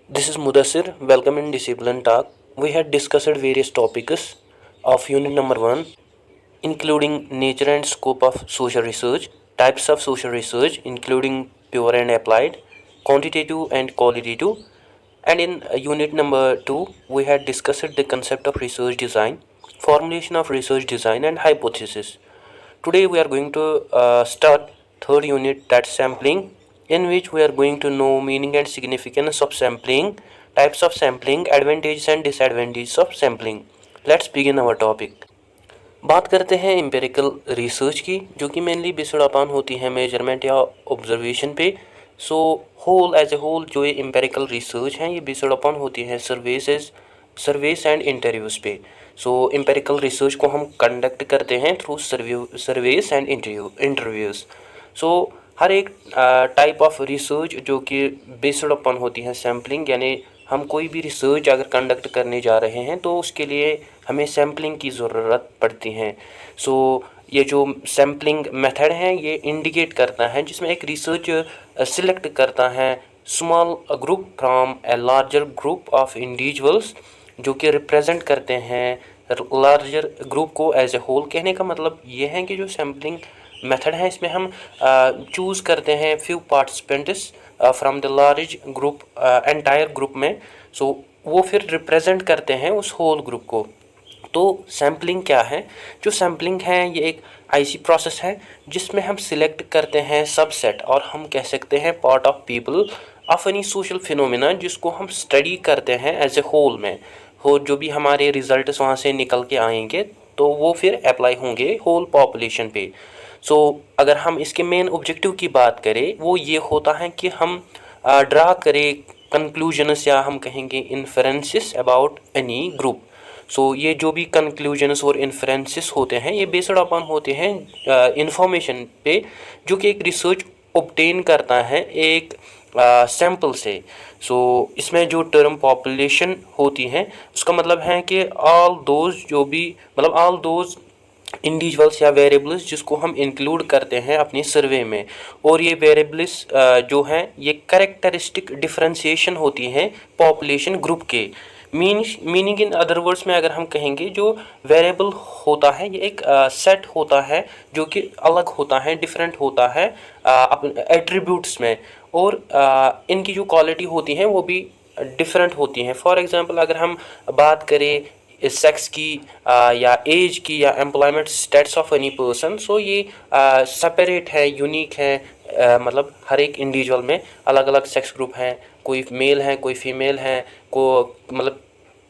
This is Mudassir. Welcome in Discipline Talk. We had discussed various topics of unit number 1, including nature and scope of social research, types of social research, including pure and applied, quantitative and qualitative. And in unit number 2, we had discussed the concept of research design, formulation of research design, and hypothesis. Today we are going to start third unit, that's sampling, in which we are going to know meaning and significance of sampling, types of sampling, advantages and disadvantages of sampling. Let's begin our topic. बात करते हैं empirical research की, जो कि mainly based upon होती है measurement या observation पे. So whole as a whole जो ये एम्पेरिकल रिसर्च हैं ये बेस्ड अपॉन होती है सर्वेस एंड इंटरव्यूज़ पे. सो एम्पेरिकल रिसर्च को हम कंडक्ट करते हैं थ्रू सर्वेस एंड इंटरव्यूज़. सो हर एक टाइप ऑफ रिसर्च जो कि बेस्ड अपॉन होती है सैम्पलिंग, यानी हम कोई भी रिसर्च अगर कंडक्ट करने जा रहे हैं तो उसके लिए हमें सैम्पलिंग की ज़रूरत पड़ती है. सो ये जो सैम्पलिंग मेथड है ये इंडिकेट करता है, जिसमें एक रिसर्च सिलेक्ट करता है small group from a larger group of individuals, जो कि रिप्रेजेंट करते हैं लार्जर ग्रुप को एज ए होल. कहने का मतलब ये है कि जो सैम्पलिंग मेथड है इसमें हम चूज़ करते हैं few participants from the large group entire group में. सो वो फिर रिप्रेजेंट करते हैं उस होल ग्रुप को. तो सैम्पलिंग क्या है? जो सैम्पलिंग है ये एक ऐसी प्रोसेस है जिसमें हम सिलेक्ट करते हैं सबसेट, और हम कह सकते हैं part of people of any social phenomena, जिसको हम स्टडी करते हैं एज ए होल में. हो जो भी हमारे रिजल्ट्स वहाँ से निकल के आएंगे तो वो फिर अप्लाई होंगे होल पॉपुलेशन पे. सो अगर हम इसके मेन ऑब्जेक्टिव की बात करें वो ये होता है कि हम ड्रा करें कंक्लूजन्स, या हम कहेंगे इन्फरेंसेस अबाउट एनी ग्रुप. सो ये जो भी कंक्लूजन्स और इन्फरेंसेस होते हैं ये बेस्ड अपॉन होते हैं इंफॉर्मेशन पे, जो कि एक रिसर्च ऑब्टेन करता है एक सैम्पल से. सो इसमें जो टर्म पॉपुलेशन होती है उसका मतलब है कि ऑल दोज इंडिविजुअल्स या वेरिएबल्स जिसको हम इंक्लूड करते हैं अपने सर्वे में. और ये वेरिएबल्स जो हैं ये कैरेक्टरिस्टिक डिफरेंशिएशन होती हैं पॉपुलेशन ग्रुप के. मीनिंग इन अदर वर्ड्स में अगर हम कहेंगे, जो वेरिएबल होता है ये एक सेट होता है जो कि अलग होता है, डिफरेंट होता है अपने एट्रीब्यूट्स में, और इनकी जो क्वालिटी होती हैं वो भी डिफरेंट होती हैं. फॉर एग्जांपल अगर हम बात करें सेक्स की या एज की या employment status of any person, so ये सेपरेट है, यूनिक है. मतलब हर एक इंडिविजुअल में अलग अलग सेक्स ग्रुप हैं, कोई मेल है कोई फीमेल है,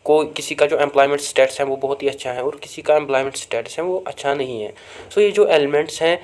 किसी का जो एम्प्लॉयमेंट स्टेटस है वो बहुत ही अच्छा है और किसी का एम्प्लॉयमेंट स्टेटस है वो अच्छा नहीं है. सो ये जो एलिमेंट्स हैं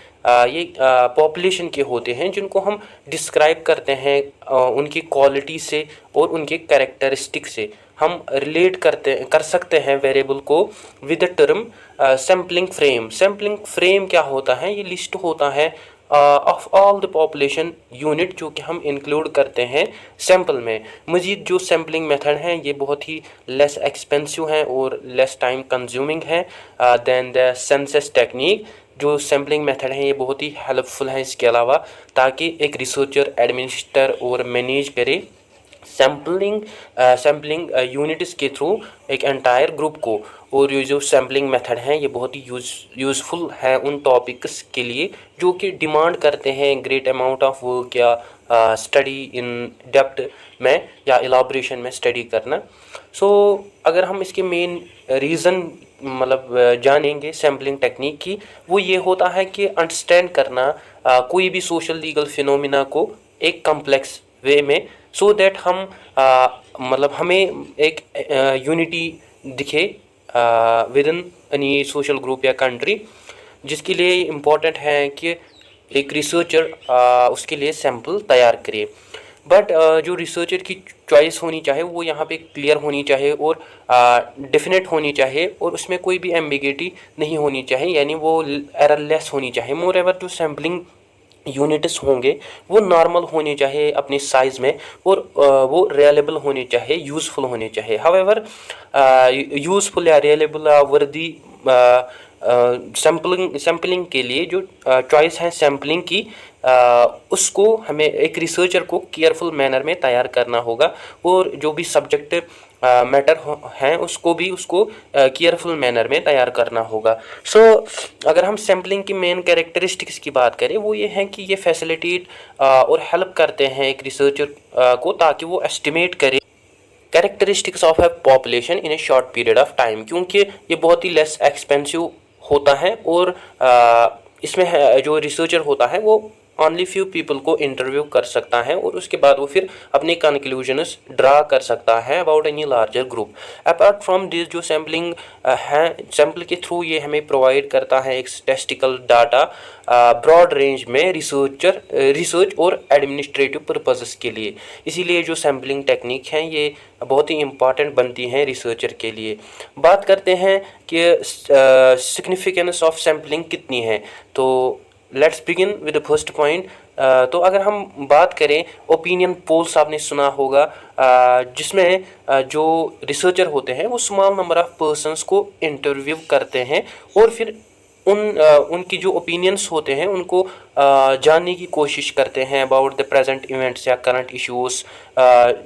ये पॉपुलेशन के होते हैं जिनको हम डिस्क्राइब करते हैं उनकी क्वालिटी से और उनके कैरेक्टरिस्टिक से. हम रिलेट कर सकते हैं वेरिएबल को with the term sampling frame. Sampling frame क्या होता है? ये लिस्ट होता है of all the population unit जो कि हम इंक्लूड करते हैं सैम्पल में. मज़ीद जो सैम्पलिंग मेथड हैं ये बहुत ही लेस एक्सपेंसिव हैं और लेस टाइम कंज्यूमिंग है दैन द सेंसस टेक्निक. जो सैम्पलिंग मेथड है ये बहुत ही हेल्पफुल है इसके अलावा, ताकि एक रिसर्चर एडमिनिस्टर और मैनेज करे सैम्पलिंग यूनिट्स के थ्रू एक एंटायर ग्रुप को. और ये जो सैम्पलिंग मेथड हैं ये बहुत ही यूज़फुल है उन टॉपिक्स के लिए जो कि डिमांड करते हैं ग्रेट अमाउंट ऑफ वर्क या स्टडी इन डेप्थ में या इलाबोरेशन में स्टडी करना. सो अगर हम इसके मेन रीज़न जानेंगे सैम्पलिंग टेक्निक की, वो ये होता है कि अंडरस्टैंड करना कोई भी सोशल लीगल फिनोमिना को एक कम्प्लेक्स वे में, सो दैट हम हमें एक यूनिटी दिखे with in any social group या कंट्री, जिसके लिए इम्पोर्टेंट है कि एक रिसर्चर उसके लिए सैम्पल तैयार करे. बट जो रिसर्चर की चॉइस होनी चाहिए वो यहाँ पे क्लियर होनी चाहिए और डेफिनेट होनी चाहिए, और उसमें कोई भी एम्बिगिटी नहीं होनी चाहिए, यानी वो एररलेस होनी चाहिए. मोर एवर जो सैम्पलिंग यूनिट्स होंगे वो नॉर्मल होने चाहिए अपने साइज़ में, और वो रिलायबल होने चाहिए, यूज़फुल होने चाहिए. हाउएवर यूज़फुल या रिलायबल या वर्दी सैम्पलिंग के लिए जो चॉइस है सैम्पलिंग की उसको हमें एक रिसर्चर को केयरफुल मैनर में तैयार करना होगा, और जो भी सब्जेक्ट मैटर हैं उसको भी उसको केयरफुल मैनर में तैयार करना होगा। सो अगर हम सैम्पलिंग की मेन कैरेक्टरिस्टिक्स की बात करें, वो ये हैं कि ये फैसिलिटेट और हेल्प करते हैं एक रिसर्चर को, ताकि वो एस्टिमेट करे characteristics of A population in A short period of time, क्योंकि ये बहुत ही लेस एक्सपेंसिव होता है, और इसमें जो रिसर्चर होता है वो ओनली फ्यू पीपल को इंटरव्यू कर सकता है, और उसके बाद वो फिर अपनी कंक्लूजन्स ड्रा कर सकता है about any larger group. Apart from this, जो सैम्पलिंग है, सैम्पल के थ्रू ये हमें प्रोवाइड करता है एक स्टैटिस्टिकल डाटा ब्रॉड रेंज में रिसर्च और एडमिनिस्ट्रेटिव पर्पसेस के लिए। इसीलिए जो सैम्पलिंग टेक्निक हैं ये बहुत ही इम्पॉर्टेंट बनती हैं रिसर्चर के लिए। बात करते हैं कि सिग्निफिकेंस ऑफ सैम्पलिंग कितनी है, तो let's begin with the first point. तो अगर हम बात करें ओपिनियन पोल्स, आपने सुना होगा, जिसमें जो रिसर्चर होते हैं वो स्मॉल नंबर ऑफ पर्सन्स को इंटरव्यू करते हैं, और फिर उनकी जो ओपिनियंस होते हैं उनको जानने की कोशिश करते हैं अबाउट द प्रेजेंट इवेंट्स या करंट इश्यूज़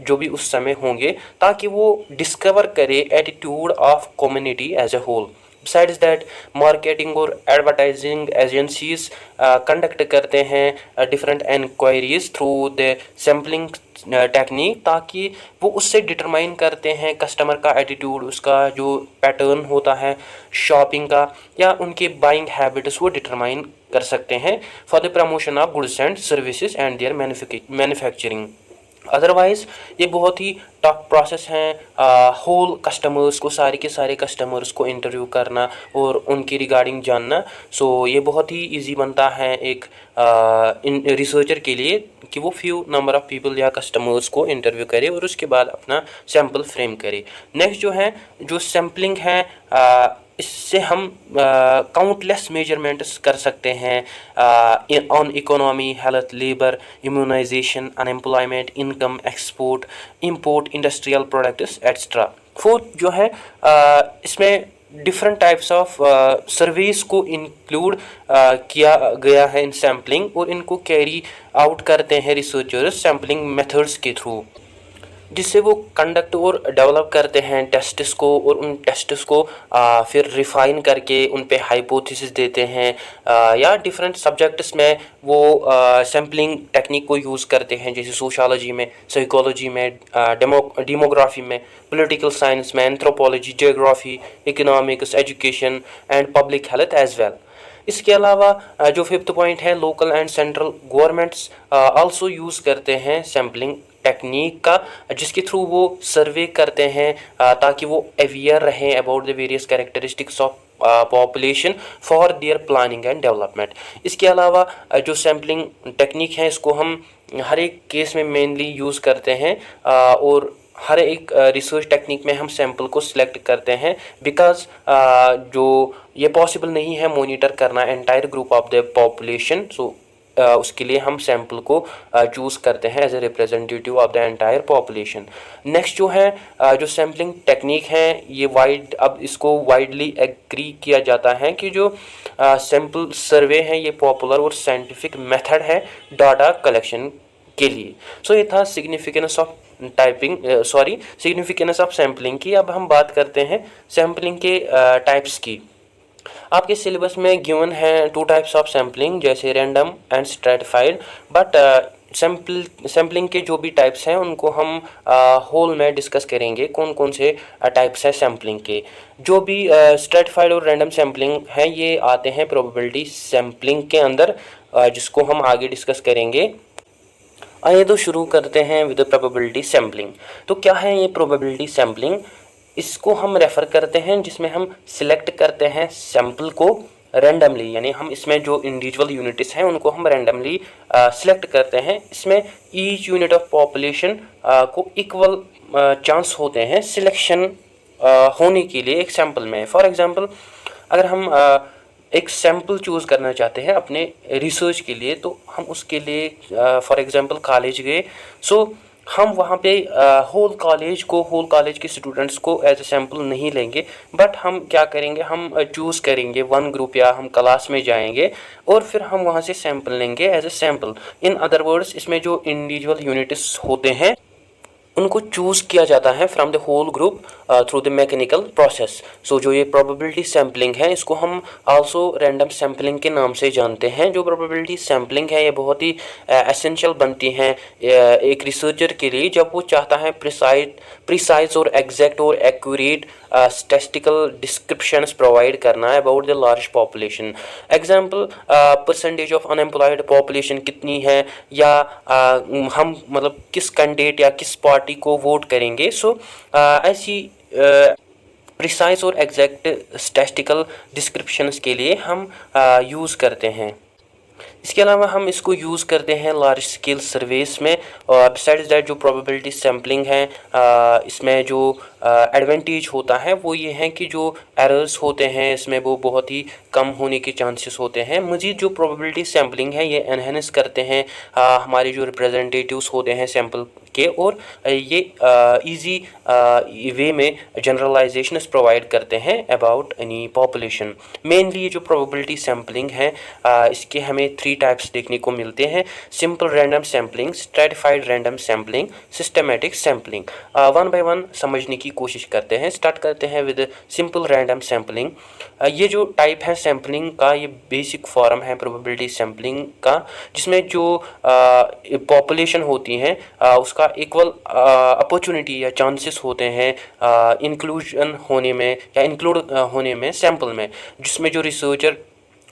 जो भी उस समय होंगे, ताकि वो डिस्कवर करे attitude of community as a whole. Besides that, marketing और एडवर्टाइजिंग एजेंसीज कंडक्ट करते हैं different inquiries through the sampling technique, ताकि वो उससे डिटरमाइन करते हैं कस्टमर का एटीट्यूड, उसका जो पैटर्न होता है शॉपिंग का, या उनके बाइंग हैबिट्स वो डिटरमाइन कर सकते हैं for the promotion of goods and services and there manufacturing. Otherwise ये बहुत ही टफ प्रोसेस है होल कस्टमर्स को, सारे के सारे कस्टमर्स को इंटरव्यू करना और उनकी रिगार्डिंग जानना। सो ये बहुत ही इजी बनता है एक रिसर्चर के लिए कि वो फ्यू नंबर ऑफ़ पीपल या कस्टमर्स को इंटरव्यू करे और उसके बाद अपना सैम्पल फ्रेम करे। नेक्स्ट जो है, जो सैम्पलिंग है, इससे हम काउंटलेस मेजरमेंट्स कर सकते हैं on economy, health, labour, immunisation, unemployment, income, export, import, industrial products etcetera. Fourth जो है, इसमें डिफरेंट टाइप्स ऑफ सर्विस को इंक्लूड किया गया है इन सैम्पलिंग, और इनको कैरी आउट करते हैं रिसर्चर्स सैम्पलिंग मेथड्स के थ्रू, जिससे वो कंडक्ट और डेवलप करते हैं टेस्ट्स को, और उन टेस्ट्स को फिर रिफ़ाइन करके उन पे हाइपोथेसिस देते हैं, या डिफरेंट सब्जेक्ट्स में वो सैम्पलिंग टेक्निक को यूज़ करते हैं, जैसे सोशियोलॉजी में, साइकोलॉजी में, डेमोग्राफी में, पॉलिटिकल साइंस में, anthropology, geography, economics, education and public health as well. इसके अलावा जो फिफ्थ पॉइंट है, local and central governments also use करते हैं सैम्पलिंग टेक्निक का, जिसके थ्रू वो सर्वे करते हैं ताकि वो अवेयर रहें about the various characteristics of population for their planning and development. इसके अलावा जो सैम्पलिंग टेक्निक है, इसको हम हर एक केस में मेनली यूज़ करते हैं, और हर एक रिसर्च टेक्निक में हम सैम्पल को सिलेक्ट करते हैं, बिकॉज जो ये पॉसिबल नहीं है मॉनिटर करना entire group of the population. So उसके लिए हम सैम्पल को चूज़ करते हैं as a representative of the entire population. Next जो है, जो सैम्पलिंग टेक्निक है, ये अब इसको वाइडली एग्री किया जाता है कि जो सैम्पल सर्वे है ये पॉपुलर और साइंटिफिक मेथड है डाटा कलेक्शन के लिए। सो ये था significance of significance of sampling की। अब हम बात करते हैं सैम्पलिंग के टाइप्स की। आपके सिलेबस में गिवन है 2 टाइप्स ऑफ सैम्पलिंग, जैसे random and stratified, but sampling के जो भी टाइप्स हैं उनको हम होल में डिस्कस करेंगे, कौन कौन से टाइप्स हैं सैम्पलिंग के। जो भी स्ट्रैटिफाइड और रैंडम सैम्पलिंग हैं ये आते हैं प्रोबेबिलिटी सैम्पलिंग के अंदर, जिसको हम आगे डिस्कस करेंगे। आइए तो शुरू करते हैं विद प्रोबेबिलिटी सैम्पलिंग। तो क्या है ये प्रोबेबिलिटी सैम्पलिंग? इसको हम रेफ़र करते हैं जिसमें हम सिलेक्ट करते हैं सैम्पल को रैंडमली, यानी हम इसमें जो इंडिविजुअल यूनिट्स हैं उनको हम रैंडमली सिलेक्ट करते हैं। इसमें ईच यूनिट ऑफ पॉपुलेशन को इक्वल चांस होते हैं सिलेक्शन होने के लिए एक सैम्पल में। फॉर एग्जांपल, अगर हम एक सैम्पल चूज़ करना चाहते हैं अपने रिसर्च के लिए, तो हम उसके लिए फॉर एग्जांपल कॉलेज गए। सो हम वहाँ पे होल कॉलेज के स्टूडेंट्स को एज ए सैम्पल नहीं लेंगे, बट हम क्या करेंगे, हम चूज़ करेंगे वन ग्रुप या हम क्लास में जाएंगे और फिर हम वहाँ से सैम्पल लेंगे as a sample. In other words, इसमें जो इंडिविजुअल यूनिट्स होते हैं उनको चूज़ किया जाता है from the whole group through the mechanical process. So जो ये प्रोबेबिलिटी सैम्पलिंग है इसको हम आल्सो रैंडम सैम्पलिंग के नाम से जानते हैं। जो प्रोबेबिलिटी सैम्पलिंग है ये बहुत ही एसेंशियल बनती हैं एक रिसर्चर के लिए जब वो चाहता है प्रिसाइज और एग्जैक्ट और एक्यूरेट स्टैटिस्टिकल डिस्क्रिप्शंस प्रोवाइड करना है about the large population. Example, percentage of unemployed population कितनी है, या हम मतलब किस कैंडिडेट या किस पार्टी को वोट करेंगे। सो ऐसी प्रिसाइज और एग्जैक्ट स्टैटिस्टिकल डिस्क्रिप्शंस के लिए हम यूज़ करते हैं। इसके अलावा हम इसको यूज़ करते हैं लार्ज स्केल सर्वेस में। बिसाइड्स दैट जो प्रोबेबिलिटी सैम्पलिंग है इसमें जो एडवांटेज होता है वो ये है कि जो एरर्स होते हैं इसमें वो बहुत ही कम होने के चांसेस होते हैं। मज़ीद जो प्रोबेबिलिटी सैम्पलिंग है ये एनहेंस करते हैं हमारे जो रिप्रेजेंटेटिव्स होते हैं सैम्पल के, और ये इजी वे में जनरलाइजेशन प्रोवाइड करते हैं अबाउट एनी पॉपुलेशन। मेनली ये जो प्रोबेबिलिटी सैम्पलिंग है इसके हमें 3 टाइप्स देखने को मिलते हैं: simple random sampling, stratified random sampling, systematic sampling. One by one समझने की कोशिश करते हैं। स्टार्ट करते हैं विद सिंपल रैंडम सैम्पलिंग। ये जो टाइप है सैम्पलिंग का ये बेसिक फॉर्म है प्रोबेबिलिटी सैम्पलिंग का, जिसमें जो पॉपुलेशन होती है उसका इक्वल अपॉर्चुनिटी या चांसेस होते हैं इंक्लूजन होने में या इंक्लूड होने में सैम्पल में, जिसमें जो रिसर्चर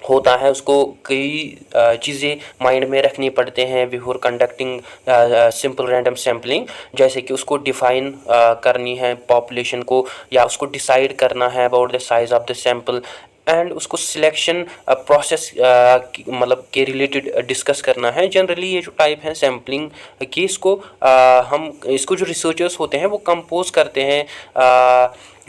होता है उसको कई चीज़ें माइंड में रखनी पड़ते हैं before conducting simple random sampling. जैसे कि उसको डिफ़ाइन करनी है पॉपुलेशन को, या उसको डिसाइड करना है about the size of the sample, and उसको सिलेक्शन प्रोसेस मतलब के रिलेटेड डिस्कस करना है। जनरली ये जो टाइप है सैम्पलिंग की इसको इसको जो रिसर्चर्स होते हैं वो कंपोज करते हैं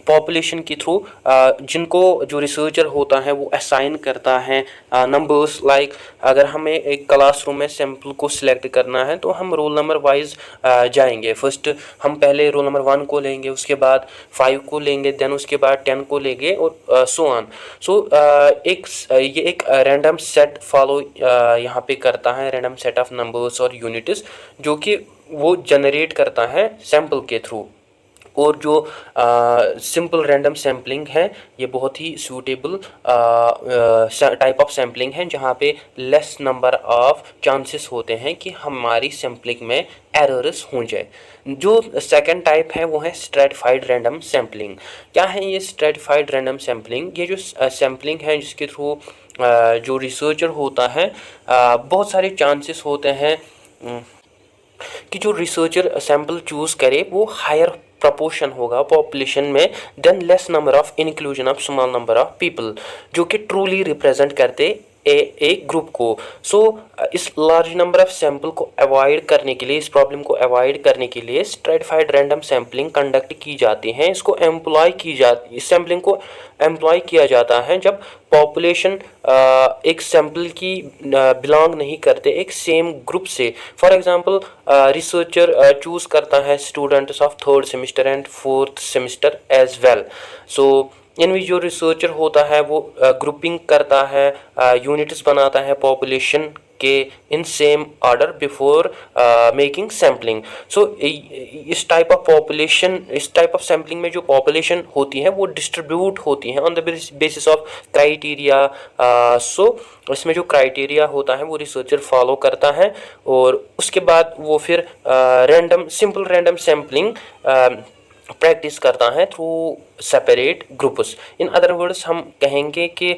पॉपुलेशन के थ्रू, जिनको जो रिसर्चर होता है वो असाइन करता है नंबर्स। लाइक अगर हमें एक क्लासरूम में सैम्पल को सिलेक्ट करना है तो हम रोल नंबर वाइज जाएंगे। फर्स्ट हम पहले रोल नंबर 1 को लेंगे, उसके बाद 5 को लेंगे, देन उसके बाद 10 को लेंगे और सो ऑन। सो ये एक रैंडम सेट फॉलो यहाँ पे करता है, रैंडम सेट ऑफ नंबर्स और यूनिट्स जो कि वो जनरेट करता है सैम्पल के थ्रू। और जो सिंपल रैंडम सैम्पलिंग है ये बहुत ही सूटेबल टाइप ऑफ सैम्पलिंग है जहाँ पे लेस नंबर ऑफ चांसेस होते हैं कि हमारी सैम्पलिंग में एरर्स हो जाए। जो सेकंड टाइप है वो है स्ट्रैटिफाइड रैंडम सैम्पलिंग। क्या है ये स्ट्रैटिफाइड रैंडम सैम्पलिंग? ये जो सैम्पलिंग है जिसके थ्रू जो रिसर्चर होता है बहुत सारे चांसेस होते हैं कि जो रिसर्चर सैम्पल चूज़ करे वो हायर प्रपोर्शन होगा पॉपुलेशन में than less number of inclusion of small number of people, जो कि ट्रूली रिप्रेजेंट करते एक ग्रुप को। सो इस लार्ज नंबर ऑफ सैंपल को अवॉइड करने के लिए, इस प्रॉब्लम को अवॉइड करने के लिए स्ट्रैटिफाइड रैंडम सैम्पलिंग कंडक्ट की जाती है। इसको एम्प्लॉय की जाती, इस सैम्पलिंग को एम्प्लॉय किया जाता है जब पॉपुलेशन एक सैंपल की बिलोंग नहीं करते एक सेम ग्रुप से। फॉर एग्जांपल रिसर्चर चूज़ करता है students of 3rd semester and 4th semester as well. So इनमें जो रिसर्चर होता है वो ग्रुपिंग करता है, यूनिट्स बनाता है पॉपुलेशन के in same order before making sampling. So इस टाइप ऑफ सैम्पलिंग में जो पॉपुलेशन होती है वो डिस्ट्रीब्यूट होती है on the basis of criteria. So इसमें जो क्राइटेरिया होता है वो रिसर्चर फॉलो करता है और उसके बाद वो फिर सिंपल रैंडम सैम्पलिंग प्रैक्टिस करता है थ्रू सेपरेट ग्रुप्स। इन अदर वर्ड्स हम कहेंगे कि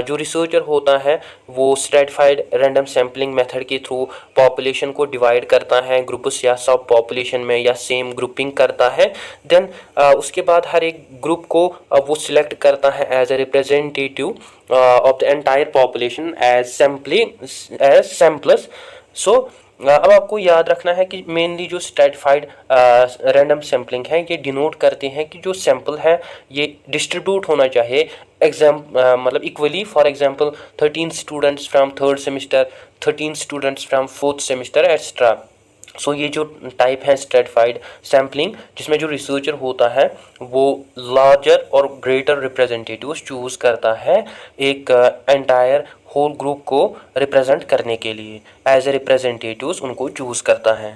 जो रिसर्चर होता है वो स्ट्रैटिफाइड रैंडम सैम्पलिंग मेथड के थ्रू पॉपुलेशन को डिवाइड करता है ग्रुप्स या सब पॉपुलेशन में या सेम ग्रुपिंग करता है। देन उसके बाद हर एक ग्रुप को वो सिलेक्ट करता है as a representative of the entire population as samples. So अब आपको याद रखना है कि मेनली जो स्ट्रैटिफाइड रैंडम सैम्पलिंग है ये डिनोट करते हैं कि जो सैम्पल है ये डिस्ट्रीब्यूट होना चाहिए मतलब equally. For example 13 students from 3rd semester, 13 students from 4th semester extra. So ये जो टाइप है स्ट्रेटिफाइड सैम्पलिंग, जिसमें जो रिसर्चर होता है वो लार्जर और ग्रेटर रिप्रेजेंटेटिव्स चूज़ करता है एक एंटायर होल ग्रुप को रिप्रेजेंट करने के लिए, एज ए रिप्रेजेंटेटिव्स उनको चूज़ करता है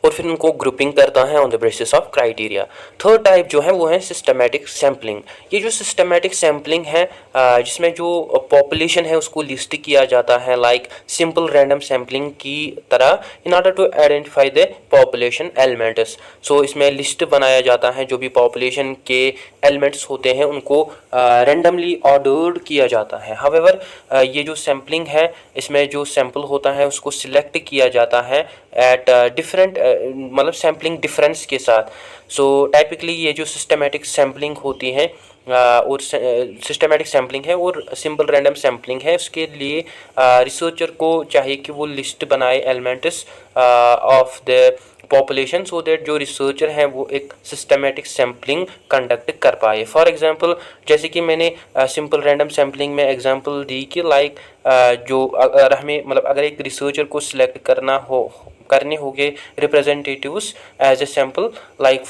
और फिर उनको ग्रुपिंग करता है on the basis of criteria. Third type जो है वो है सिस्टमैटिक सैम्पलिंग। ये जो सिस्टमैटिक सैम्पलिंग है जिसमें जो पॉपुलेशन है उसको लिस्ट किया जाता है लाइक सिंपल रैंडम सैम्पलिंग की तरह, in order to identify the population elements. So इसमें लिस्ट बनाया जाता है, जो भी पॉपुलेशन के एलिमेंट्स होते हैं उनको रैंडमली ऑर्डर्ड किया जाता है। हावेवर ये जो सैम्पलिंग है इसमें जो सैंपल होता है उसको सिलेक्ट किया जाता है एट डिफरेंट मतलब सैम्पलिंग डिफरेंस के साथ। सो टाइपिकली ये जो सिस्टमैटिक सैम्पलिंग होती है और सिस्टमैटिक सैम्पलिंग है और सिंपल रैंडम सैम्पलिंग है, उसके लिए रिसर्चर को चाहिए कि वो लिस्ट बनाए elements of the population, so that जो रिसर्चर हैं वो एक सिस्टमैटिक सैम्पलिंग कंडक्ट कर पाए। फॉर एग्जांपल जैसे कि मैंने सिंपल रैंडम सैम्पलिंग में एग्जांपल दी कि लाइक जो अगर हमें मतलब अगर एक रिसर्चर को सिलेक्ट करने होंगे representatives as a sample, like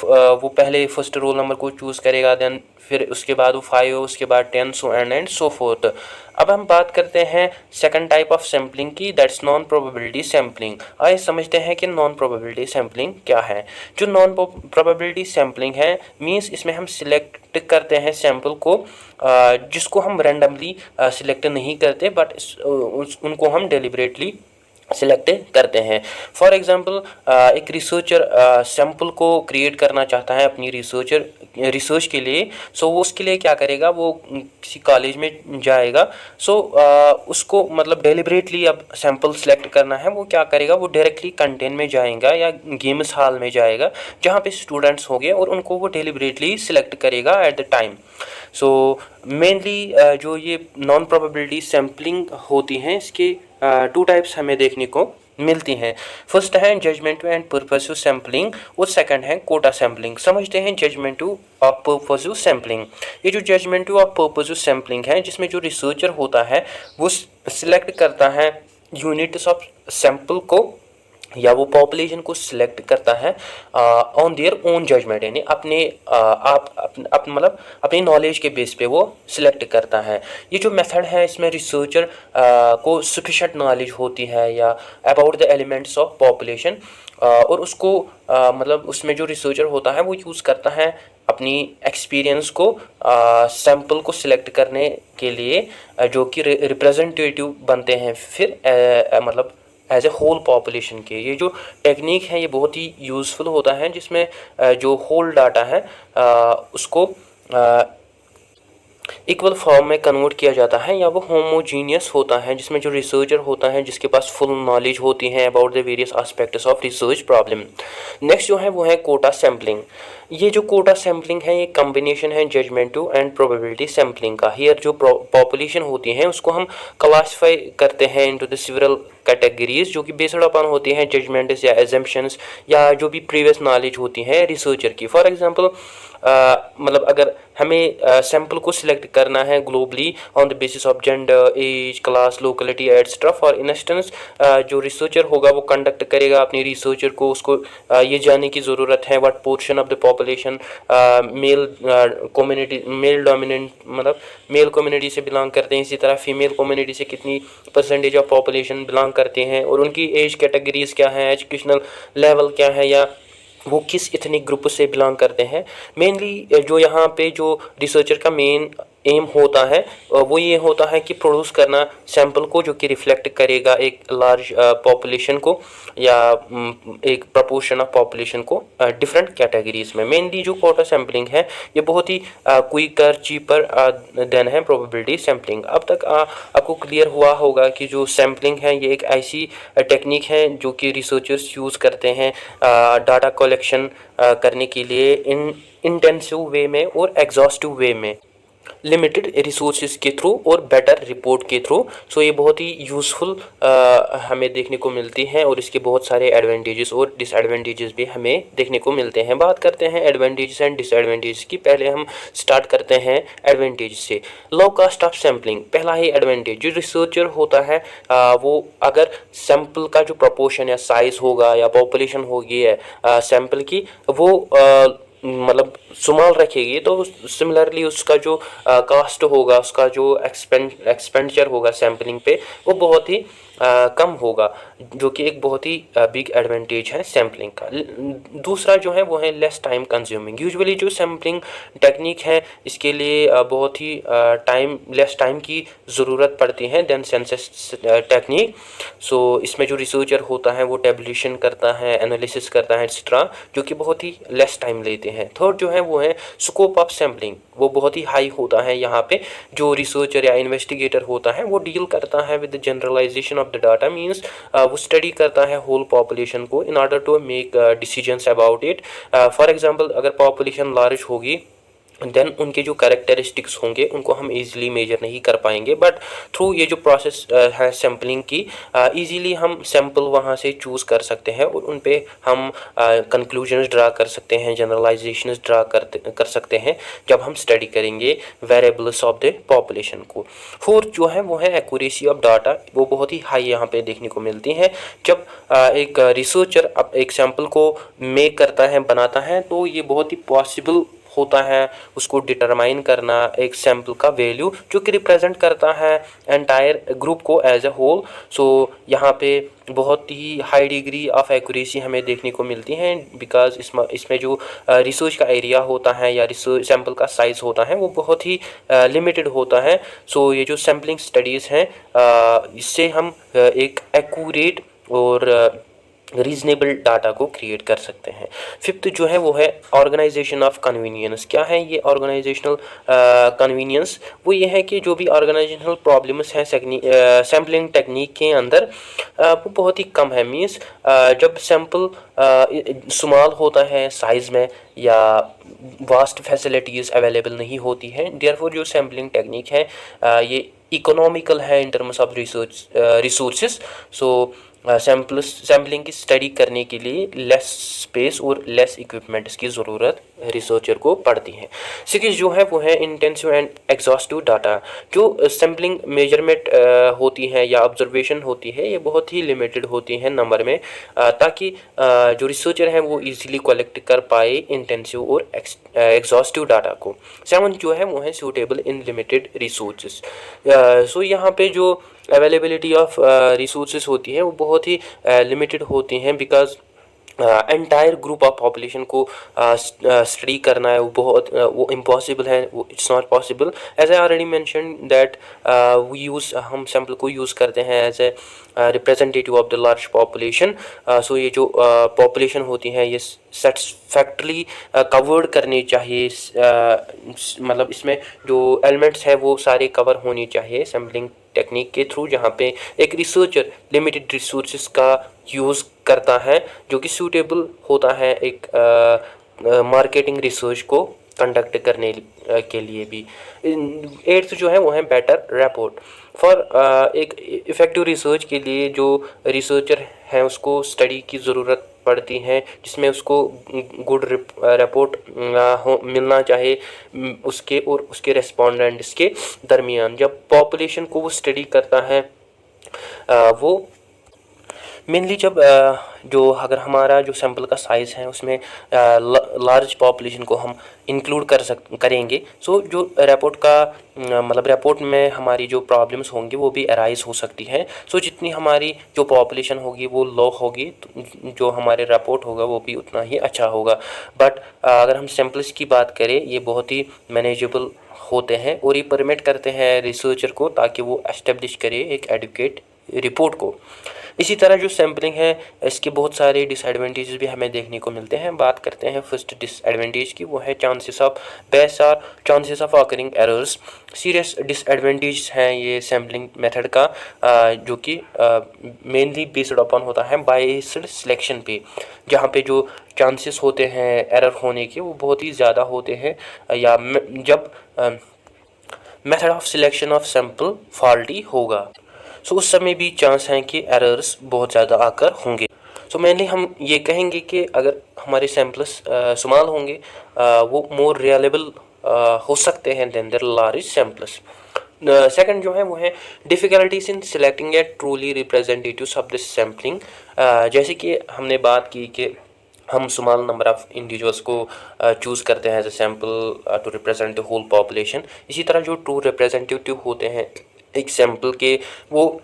वो पहले फर्स्ट रोल नंबर को चूज़ करेगा, देन फिर उसके बाद वो 5, उसके बाद 10, सो एंड सो फोर्थ। अब हम बात करते हैं सेकंड टाइप ऑफ सैम्पलिंग की, दैट्स नॉन प्रोबेबिलिटी सैम्पलिंग। आइए समझते हैं कि नॉन प्रोबेबिलिटी सैम्पलिंग क्या है। जो नॉन प्रोबेबिलिटी सैम्पलिंग है मींस इसमें हम सिलेक्ट करते हैं सैंपल को जिसको हम रैंडमली सिलेक्ट नहीं करते, बट उनको हम डेलिबरेटली सिलेक्ट करते हैं। फॉर एग्जांपल एक रिसर्चर सैंपल को क्रिएट करना चाहता है अपनी रिसर्च के लिए, सो वो उसके लिए क्या करेगा, वो किसी कॉलेज में जाएगा। सो उसको मतलब डेलिबरेटली अब सैंपल सेलेक्ट करना है, वो क्या करेगा, वो डायरेक्टली कंटेन में जाएगा या गेम्स हॉल में जाएगा जहाँ पे स्टूडेंट्स होंगे और उनको वो डेलिबरेटली सिलेक्ट करेगा at the time. So mainly जो ये नॉन प्रोबेबिलिटी सैम्पलिंग होती हैं इसके टू टाइप्स हमें देखने को मिलती हैं। फर्स्ट है जजमेंटिव एंड पर्पसिव सैम्पलिंग और सेकंड है कोटा सैम्पलिंग। समझते हैं जजमेंटिव और पर्पसिव सैम्पलिंग। ये जो जजमेंटिव और पर्पसिव सैम्पलिंग है जिसमें जो रिसर्चर होता है वो सिलेक्ट करता है यूनिट्स ऑफ सैंपल को या वो पॉपुलेशन को सिलेक्ट करता है ऑन देयर ओन जजमेंट, यानी अपने मतलब अपनी नॉलेज के बेस पे वो सिलेक्ट करता है। ये जो मेथड है इसमें रिसर्चर को सफिशेंट नॉलेज होती है या about the elements of population और उसको मतलब उसमें जो रिसर्चर होता है वो यूज़ करता है अपनी एक्सपीरियंस को सैंपल को सिलेक्ट करने के लिए जो कि रिप्रेजेंटेटिव बनते हैं फिर मतलब एज ए होल पॉपुलेशन के। ये जो टेक्निक है ये बहुत ही यूज़फुल होता है जिसमें जो होल डाटा है उसको इक्वल फॉर्म में कन्वर्ट किया जाता है या वो होमोजीनियस होता है, जिसमें जो रिसर्चर होता है जिसके पास फुल नॉलेज होती है about the various aspects of research problem. Next जो है वो है कोटा सैम्पलिंग। ये जो कोटा सैम्पलिंग है ये कॉम्बिनेशन है जजमेंटिव एंड प्रोबेबिलिटी सैम्पलिंग का। हियर जो पॉपुलेशन होती है उसको हम क्लासीफाई करते हैं इनटू द सिवरल कैटेगरीज जो कि बेस्ड अपॉन होती हैं जजमेंट्स या एजम्पशंस या जो भी प्रीवियस नॉलेज होती है रिसर्चर की। फॉर एग्जांपल मतलब अगर हमें सैंपल को सिलेक्ट करना है globally on the basis of gender, age, class, locality etcetera. For instance जो रिसर्चर होगा वो कंडक्ट करेगा अपनी रिसर्चर को, उसको ये जानने की ज़रूरत है what portion of the population male community, male dominant मतलब मेल कम्युनिटी से बिलोंग करते हैं, इसी तरह फीमेल कम्युनिटी से कितनी परसेंटेज ऑफ पॉपुलेशन बिलोंग करते हैं और उनकी एज कैटेगरीज क्या है, एजुकेशनल लेवल क्या है या वो किस इथनिक ग्रुप से बिलोंग करते हैं। मेनली जो यहाँ पे जो रिसर्चर का मेन एम होता है वो ये होता है कि प्रोड्यूस करना सैंपल को जो कि रिफ्लेक्ट करेगा एक लार्ज पॉपुलेशन को या एक प्रपोर्शन ऑफ पॉपुलेशन को डिफरेंट कैटेगरीज में। मेनली जो कोटा सैम्पलिंग है ये बहुत ही क्विकर, चीपर देन है प्रोबेबिलिटी सैम्पलिंग। अब तक आपको क्लियर हुआ होगा कि जो सैम्पलिंग है ये एक ऐसी टेक्निक है जो कि रिसर्चर्स यूज़ करते हैं डाटा कलेक्शन करने के लिए इन इंटेंसिव वे में और एग्जॉस्टिव वे में। लिमिटेड रिसोर्सेज के थ्रू और बेटर रिपोर्ट के थ्रू। सो ये बहुत ही यूज़फुल हमें देखने को मिलती हैं और इसके बहुत सारे एडवांटेजेस और डिसएडवांटेजेस भी हमें देखने को मिलते हैं। बात करते हैं एडवांटेजेस एंड डिसएडवांटेजेस की। पहले हम स्टार्ट करते हैं एडवांटेज से। लो कॉस्ट ऑफ सैम्पलिंग, पहला ही एडवांटेज। जो रिसर्चर होता है वो अगर सैंपल का जो प्रोपोर्शन या साइज होगा या पॉपुलेशन होगी है सैंपल की, वो मतलब संभाल रखेगी, तो सिमिलरली उसका जो कास्ट होगा, उसका जो एक्सपेंडिचर होगा सैम्पलिंग पे, वो बहुत ही कम होगा, जो कि एक बहुत ही बिग एडवांटेज है सैम्पलिंग का। दूसरा जो है वो है लेस टाइम कंज्यूमिंग। यूजुअली जो सैम्पलिंग टेक्निक है इसके लिए बहुत ही लेस टाइम की ज़रूरत पड़ती है देन सेंसस टेक्निक। सो इसमें जो रिसर्चर होता है वो टेबुलेशन करता है, एनालिसिस करता है एक्सेट्रा, जो कि बहुत ही लेस टाइम लेते हैं। थर्ड जो है वो है स्कोप ऑफ सैम्पलिंग, वो बहुत ही हाई होता है। यहाँ पे जो रिसर्चर या इन्वेस्टिगेटर होता है वो डील करता है with generalisation of the data, means वो स्टडी करता है होल पॉपुलेशन को in order to make decisions about it. For example अगर पॉपुलेशन लार्ज होगी देन उनके जो कैरेक्टरिस्टिक्स होंगे उनको हम इजीली मेजर नहीं कर पाएंगे, बट थ्रू ये जो प्रोसेस है सैम्पलिंग की, इजीली हम सैंपल वहाँ से चूज़ कर सकते हैं और उन पे हम कंक्लूजन्स ड्रा कर सकते हैं, जनरलाइजेशंस ड्रा कर सकते हैं जब हम स्टडी करेंगे वेरिएबल्स ऑफ द पॉपुलेशन को। फोर्थ जो है वो है एक्यूरेसी ऑफ डाटा, वो बहुत ही हाई यहाँ पे देखने को मिलती है। जब एक रिसर्चर एक सैंपल को मेक करता है, बनाता है, तो ये बहुत ही पॉसिबल होता है उसको डिटरमाइन करना एक सैंपल का वैल्यू, जो कि रिप्रेजेंट करता है एंटायर ग्रुप को एज ए होल। सो यहाँ पे बहुत ही हाई डिग्री ऑफ एक्यूरेसी हमें देखने को मिलती है, बिकॉज इसमें जो रिसर्च का एरिया होता है या रिसर्च सैंपल का साइज़ होता है वो बहुत ही लिमिटेड होता है। सो ये जो सैम्पलिंग स्टडीज़ हैं इससे हम एक एक्यूरेट और रीजनेबल डाटा को क्रिएट कर सकते हैं। फिफ्थ जो है वो है ऑर्गेनाइजेशन ऑफ कन्वीनियंस। क्या है ये ऑर्गेनाइजेशनल कन्वीनियंस? वो ये है कि जो भी ऑर्गेनाइजेशनल प्रॉब्लम्स हैं सैम्पलिंग टेक्निक के अंदर वो बहुत ही कम है। मीन्स जब सैंपल स्मॉल होता है साइज़ में या वास्ट फैसिलिटीज़ अवेलेबल नहीं होती हैं, देयरफॉर जो सैम्पलिंग टेक्निक है ये इकोनॉमिकल है in terms of resources. So sampling की स्टडी करने के लिए लेस स्पेस और लेस इक्विपमेंट्स की ज़रूरत रिसर्चर को पड़ती है। सिक्स जो है वो है इंटेंसिव एंड एग्जॉस्टिव डाटा। जो सैम्पलिंग मेजरमेंट होती है या ऑब्जर्वेशन होती है, ये बहुत ही लिमिटेड होती है नंबर में, ताकि जो रिसर्चर है वो इजीली कलेक्ट कर पाए इंटेंसिव और एग्जॉस्टिव डाटा को। सेवन जो है वो है सूटेबल इन लिमिटेड रिसोर्सेज। सो यहाँ पे जो अवेलेबिलिटी ऑफ रिसोर्सेज होती है वो बहुत ही लिमिटेड होती हैं, because entire group of population को स्टडी करना है वो इम्पॉसिबल है, वो it's not possible. As I already mention that हम सैम्पल को यूज़ करते हैं as a representative of the large population. So ये जो पॉपुलेशन होती है ये सेटिस्फैक्टरली कवर्ड करनी चाहिए, मतलब इसमें जो एलिमेंट्स है वो सारे कवर होने चाहिए सैम्पलिंग टेक्निक के थ्रू, जहाँ पे एक रिसर्चर लिमिटेड रिसोर्सेज का यूज़ करता है जो कि सूटेबल होता है एक मार्केटिंग रिसर्च को कंडक्ट करने के लिए भी। एट्थ जो है वो है बेटर रिपोर्ट। फॉर एक इफ़ेक्टिव रिसर्च के लिए जो रिसर्चर है उसको स्टडी की ज़रूरत पड़ती है, जिसमें उसको गुड रिपोर्ट मिलना चाहिए उसके और उसके रेस्पोंडेंट्स के दरमियान। जब पॉपुलेशन को वो स्टडी करता है वो मेनली जब जो अगर हमारा जो सैंपल का साइज़ है उसमें लार्ज पॉपुलेशन को हम इंक्लूड करेंगे, सो जो रिपोर्ट का मतलब रिपोर्ट में हमारी जो प्रॉब्लम्स होंगी वो भी अराइज हो सकती हैं। सो जितनी हमारी जो पॉपुलेशन होगी वो लो होगी तो जो हमारे रिपोर्ट होगा वो भी उतना ही अच्छा होगा। बट अगर हम सैंपल्स की बात करें ये बहुत ही मैनेजेबल होते हैं और ये परमिट करते हैं रिसर्चर को ताकि वो एस्टेब्लिश करे एक एडुकेट रिपोर्ट को। इसी तरह जो सैम्पलिंग है इसके बहुत सारे डिसएडवांटेजेस भी हमें देखने को मिलते हैं। बात करते हैं फर्स्ट डिसएडवांटेज की, वो है चांसेस ऑफ बेस और chances of occurring errors. Serious disadvantage हैं ये सैम्पलिंग मेथड का, जो कि मेनली बेस्ड अपॉन होता है बायस्ड सिलेक्शन पे, जहाँ पे जो चांसेस होते हैं एरर होने के वो बहुत ही ज़्यादा होते हैं। या जब method of selection of sample faulty होगा। सो उस समय भी चांस है कि एरर्स बहुत ज़्यादा आकर होंगे। सो मेनली हम ये कहेंगे कि अगर हमारे सैम्पल्स स्मॉल होंगे वो मोर रिलायबल हो सकते हैं then there large samples. Second जो है वो है difficulties in selecting a truly representatives of this sampling. जैसे कि हमने बात की कि हम स्मॉल नंबर ऑफ इंडिविजुअल्स को चूज़ करते हैं as a sample to represent the whole population. इसी तरह जो ट्रू रिप्रेजेंटेटिव होते हैं एक सैम्पल के, वो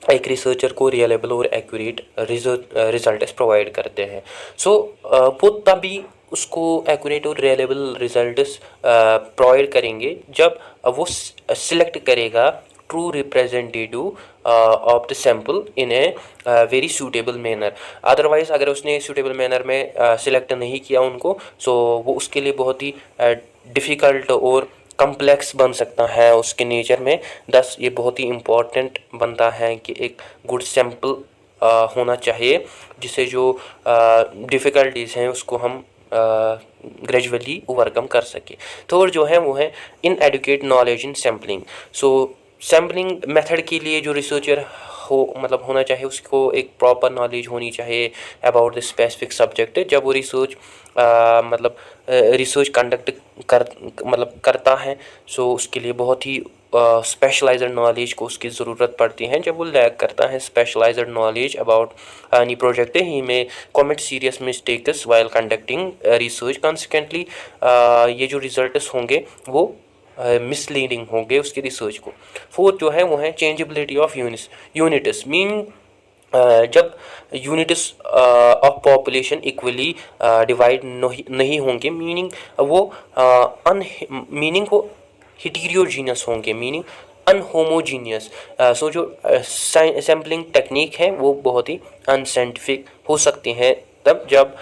एक रिसर्चर को रियलेबल और एक्यूरेट रिजल्ट्स प्रोवाइड करते हैं। सो वो तभी उसको एक्यूरेट और रियलेबल रिजल्ट्स प्रोवाइड करेंगे जब वो सिलेक्ट करेगा true representative of the sample in a very suitable manner. Otherwise अगर उसने सूटेबल मैनर में सिलेक्ट नहीं किया उनको, सो वो उसके लिए बहुत ही डिफ़िकल्ट और कम्प्लेक्स बन सकता है उसके नेचर में। दस ये बहुत ही इम्पॉर्टेंट बनता है कि एक गुड सैम्पल होना चाहिए जिससे जो डिफ़िकल्टीज़ हैं उसको हम ग्रेजुअली ओवरकम कर सके। थर्ड जो है वो है inadequate knowledge in sampling. So sampling method के लिए जो रिसर्चर हो मतलब होना चाहिए उसको एक प्रॉपर नॉलेज होनी चाहिए अबाउट द स्पेसिफिक सब्जेक्ट। जब वो रिसर्च रिसर्च कंडक्ट करता है, सो उसके लिए बहुत ही स्पेशलाइज्ड नॉलेज को उसकी ज़रूरत पड़ती है। जब वो लैक करता है specialised knowledge about any project, he may commit serious mistakes while conducting research. Consequently ये जो रिजल्ट्स होंगे वो मिसलीडिंग होंगे उसकी रिसर्च को। फोर्थ जो है वो है चेंजेबिलिटी ऑफ यूनिट्स। मीन जब units of population equally divide नहीं होंगे, मीनिंग वो हिटेरोजीनियस होंगे, मीनिंग अनहोमोजीनियस। सो जो सैम्पलिंग टेक्निक है वो बहुत ही अनसाइंटिफिक हो सकती हैं तब जब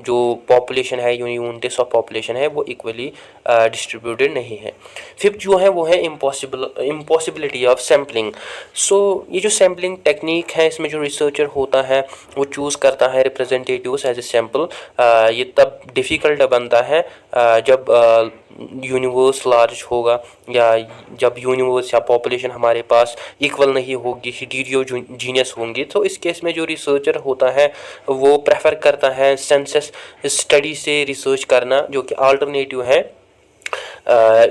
जो पॉपुलेशन है यूनिट्स ऑफ पॉपुलेशन है वो इक्वली डिस्ट्रीब्यूटेड नहीं है। फिफ्थ जो है वो है इम्पॉसिबिलिटी ऑफ सैम्पलिंग। सो ये जो सैम्पलिंग टेक्निक है इसमें जो रिसर्चर होता है वो चूज़ करता है रिप्रेजेंटेटिव्स एज ए सैम्पल। ये तब डिफ़िकल्ट बनता है जब यूनिवर्स लार्ज होगा या जब यूनिवर्स या पॉपुलेशन हमारे पास इक्वल नहीं होगी, हिटेरोजीनियस होंगी। तो इस केस में जो रिसर्चर होता है वो प्रेफर करता है सेंसस स्टडी से रिसर्च करना, जो कि अल्टरनेटिव है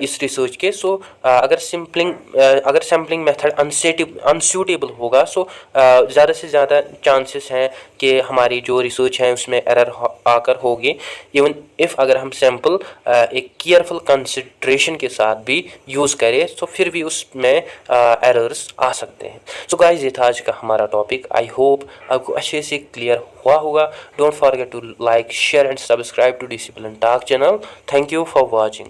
इस रिसर्च के। सो अगर सैम्पलिंग मेथड अनसूटेबल होगा, सो ज़्यादा से ज़्यादा चांसेस हैं कि हमारी जो रिसर्च है उसमें एरर आकर होगी। इवन इफ़ अगर हम सैम्पल एक केयरफुल कंसिडरेशन के साथ भी यूज़ करें तो फिर भी उसमें एरर्स आ सकते हैं। सो गाइस ये था आज का हमारा टॉपिक। आई होप आपको अच्छे से क्लियर हुआ होगा। Don't forget to like, share and subscribe to Discipline Talk channel. Thank you for watching.